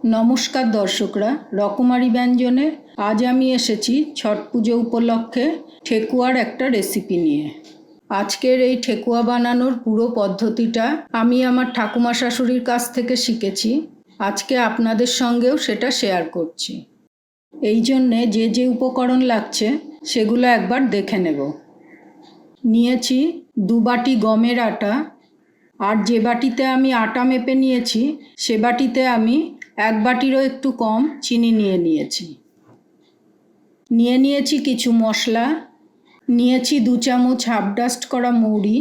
নমস্কার দর্শকরা, রকমারি ব্যঞ্জনে আজ আমি এসেছি ছট পুজো উপলক্ষে ঠেকুয়ার একটা রেসিপি নিয়ে। আজকের এই ঠেকুয়া বানানোর পুরো পদ্ধতিটা আমি আমার ঠাকুমা শাশুড়ির কাছ থেকে শিখেছি। আজকে আপনাদের সঙ্গেও সেটা শেয়ার করছি। এই জন্যে যে যে উপকরণ লাগছে সেগুলো একবার দেখে নেব। নিয়েছি 2 বাটি গমের আটা, আর যে বাটিতে আমি আটা মেপে নিয়েছি সে বাটিতে আমি 1 বাটিরও একটু কম চিনি নিয়েছি। নিয়েছি কিছু মশলা। নিয়েছি 2 চামচ হাফ ডাস্ট করা মৌরি,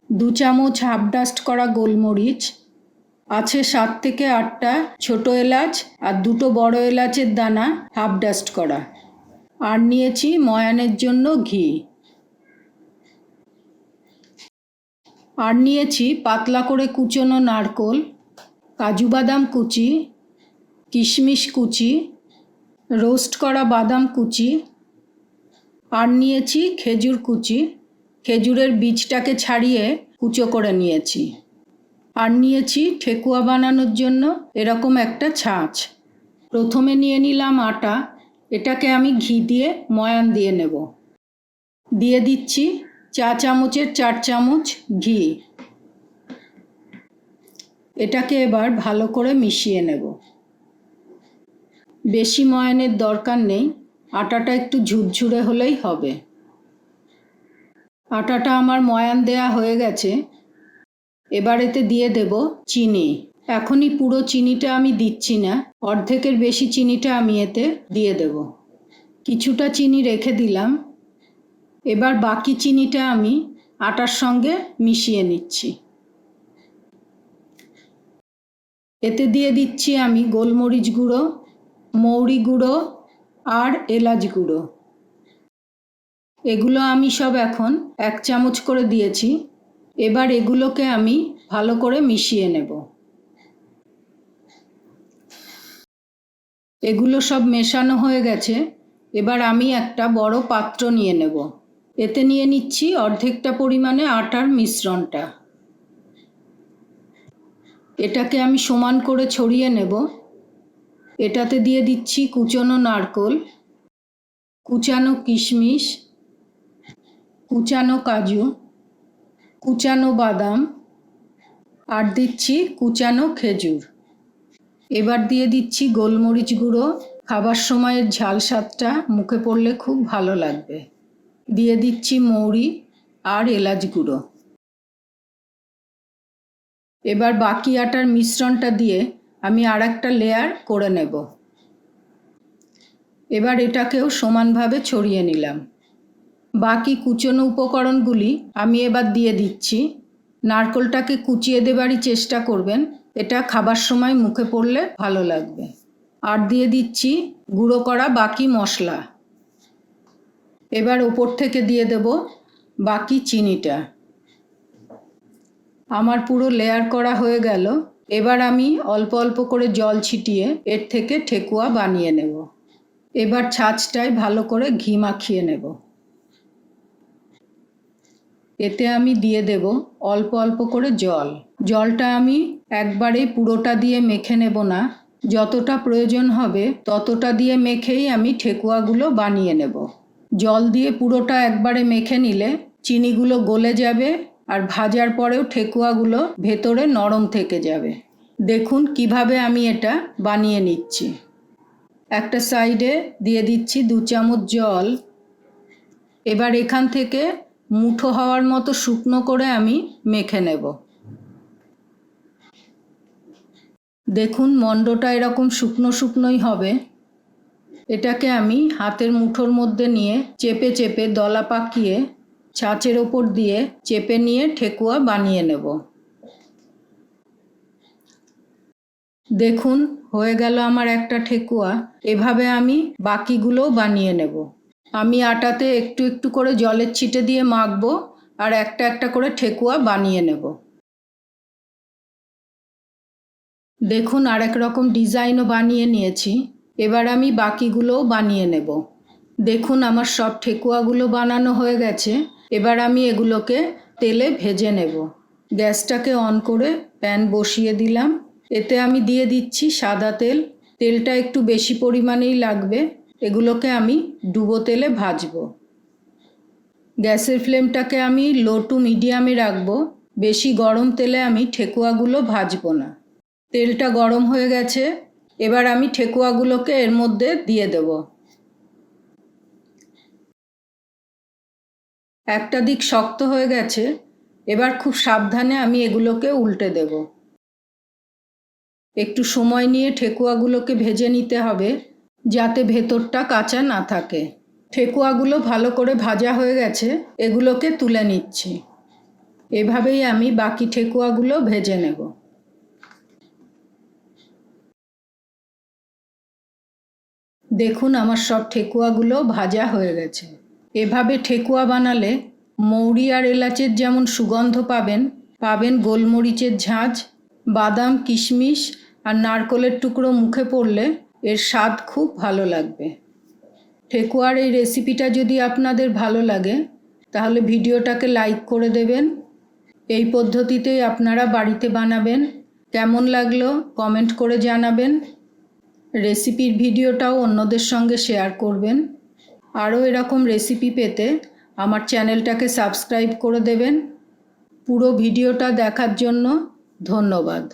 2 চামচ হাফ ডাস্ট করা গোলমরিচ, আছে 7 থেকে 8টা ছোটো এলাচ আর 2টো বড় এলাচের দানা হাফ ডাস্ট করা, আর নিয়েছি ময়ানের জন্য ঘি, আর নিয়েছি পাতলা করে কুচনো নারকোল, কাজু বাদাম কুচি, কিশমিশ কুচি, রোস্ট করা বাদাম কুচি, আর নিয়েছি খেজুর কুচি। খেজুরের বীজটাকে ছাড়িয়ে কুচো করে নিয়েছি। আর নিয়েছি ঠেকুয়া বানানোর জন্য এরকম একটা ছাঁচ। প্রথমে নিয়ে নিলাম আটা, এটাকে আমি ঘি দিয়ে ময়ান দিয়ে নেব। দিয়ে দিচ্ছি 4 চামচের 4 চামচ ঘি। এটাকে এবার ভালো করে মিশিয়ে নেব। বেশি ময়ানের দরকার নেই, আটাটা একটু ঝুরঝুরে হলেই হবে। আটাটা আমার ময়ান দেয়া হয়ে গেছে। এবার এতে দিয়ে দেব চিনি। এখনই পুরো চিনিটা আমি দিচ্ছি না, অর্ধেকের বেশি চিনিটা আমি এতে দিয়ে দেব। কিছুটা চিনি রেখে দিলাম। এবার বাকি চিনিটা আমি আটার সঙ্গে মিশিয়ে নিচ্ছি। এতে দিয়ে দিচ্ছি আমি গোলমরিচ গুঁড়ো, মৌরি গুঁড়ো আর এলাচ গুঁড়ো। এগুলো আমি সব এখন 1 চামচ করে দিয়েছি। এবার এগুলোকে আমি ভালো করে মিশিয়ে নেব। এগুলো সব মেশানো হয়ে গেছে। এবার আমি একটা বড় পাত্র নিয়ে নেব। এতে নিয়ে নিচ্ছি অর্ধেকটা পরিমাণে আটার মিশ্রণটা। এটাকে আমি সমান করে ছড়িয়ে নেব। এটাতে দিয়ে দিচ্ছি কুচনো নারকোল, কুচানো কিশমিশ, কুচানো কাজু, কুচানো বাদাম, আর দিচ্ছি কুচানো খেজুর। এবার দিয়ে দিচ্ছি গোলমরিচ গুঁড়ো। খাবার সময়ের ঝাল স্বাদটা মুখে পড়লে খুব ভালো লাগবে। দিয়ে দিচ্ছি মৌরি আর এলাচ গুঁড়ো। এবার বাকি আটার মিশ্রণটা দিয়ে আমি আর একটা লেয়ার করে নেব। এবার এটাকেও সমানভাবে ছড়িয়ে নিলাম। বাকি কুচনো উপকরণগুলি আমি এবার দিয়ে দিচ্ছি। নারকেলটাকে কুচিয়ে দেবারই চেষ্টা করবেন, এটা খাবার সময় মুখে পড়লে ভালো লাগবে। আর দিয়ে দিচ্ছি গুঁড়ো করা বাকি মশলা। এবার ওপর থেকে দিয়ে দেব বাকি চিনিটা। আমার পুরো লেয়ার করা হয়ে গেল। এবার আমি অল্প অল্প করে জল ছিটিয়ে এর থেকে ঠেকুয়া বানিয়ে নেব। এবার ছাঁচটায় ভালো করে ঘি মাখিয়ে নেব। এতে আমি দিয়ে দেব অল্প অল্প করে জল। জলটা আমি একবারেই পুরোটা দিয়ে মেখে নেব না, যতটা প্রয়োজন হবে ততটা দিয়ে মেখেই আমি ঠেকুয়াগুলো বানিয়ে নেব। জল দিয়ে পুরোটা একবারে মেখে নিলে চিনিগুলো গলে যাবে, আর ভাজার পরেও ঠেকুয়াগুলো ভেতরে নরম থেকে যাবে। দেখুন কিভাবে আমি এটা বানিয়ে নিচ্ছি। একটা সাইডে দিয়ে দিচ্ছি 2 চামচ জল। এবার এখান থেকে মুঠো হওয়ার মতো শুকনো করে আমি মেখে নেব। দেখুন মণ্ডটা এরকম শুকনো শুকনোই হবে। এটাকে আমি হাতের মুঠোর মধ্যে নিয়ে চেপে চেপে দলা পাকিয়ে ছাঁচের ওপর দিয়ে চেপে নিয়ে ঠেকুয়া বানিয়ে নেব। দেখুন হয়ে গেল আমার একটা ঠেকুয়া। এভাবে আমি বাকিগুলোও বানিয়ে নেব। আমি আটাতে একটু একটু করে জলের ছিটে দিয়ে মাখবো, আর একটা একটা করে ঠেকুয়া বানিয়ে নেব। দেখুন আরেক রকম ডিজাইনও বানিয়ে নিয়েছি। এবার আমি বাকিগুলোও বানিয়ে নেব। দেখুন আমার সব ঠেকুয়াগুলো বানানো হয়ে গেছে। এবার আমি এগুলোকে তেলে ভেজে নেব। গ্যাসটাকে অন করে প্যান বসিয়ে দিলাম। এতে আমি দিয়ে দিচ্ছি সাদা তেল। তেলটা একটু বেশি পরিমাণেই লাগবে। এগুলোকে আমি ডুবো তেলে ভাজবো। গ্যাসের ফ্লেমটাকে আমি লো টু মিডিয়ামে রাখবো। বেশি গরম তেলে আমি ঠেকুয়াগুলো ভাজবো না। তেলটা গরম হয়ে গেছে। এবার আমি ঠেকুয়াগুলোকে এর মধ্যে দিয়ে দেব। একটা দিক শক্ত হয়ে গেছে। এবার খুব সাবধানে আমি এগুলোকে উল্টে দেব। একটু সময় নিয়ে ঠেকুয়াগুলোকে ভেজে নিতে হবে, যাতে ভেতরটা কাঁচা না থাকে। ঠেকুয়াগুলো ভালো করে ভাজা হয়ে গেছে। এগুলোকে তুলে নিচ্ছি। এভাবেই আমি বাকি ঠেকুয়াগুলো ভেজে নেব। দেখুন আমার সব ঠেকুয়াগুলো ভাজা হয়ে গেছে। এভাবে ঠেকুয়া বানালে মৌরি আর এলাচের যেমন সুগন্ধ পাবেন গোলমরিচের ঝাঁঝ, বাদাম, কিশমিশ আর নারকেলের টুকরো মুখে পড়লে এর স্বাদ খুব ভালো লাগবে। ঠেকুয়ার এই রেসিপিটা যদি আপনাদের ভালো লাগে তাহলে ভিডিওটাকে লাইক করে দেবেন। এই পদ্ধতিতেই আপনারা বাড়িতে বানাবেন। কেমন লাগলো কমেন্ট করে জানাবেন। রেসিপির ভিডিওটাও অন্যদের সঙ্গে শেয়ার করবেন। আরও এরকম রেসিপি পেতে আমার চ্যানেলটাকে সাবস্ক্রাইব করে দেবেন। পুরো ভিডিওটা দেখার জন্য ধন্যবাদ।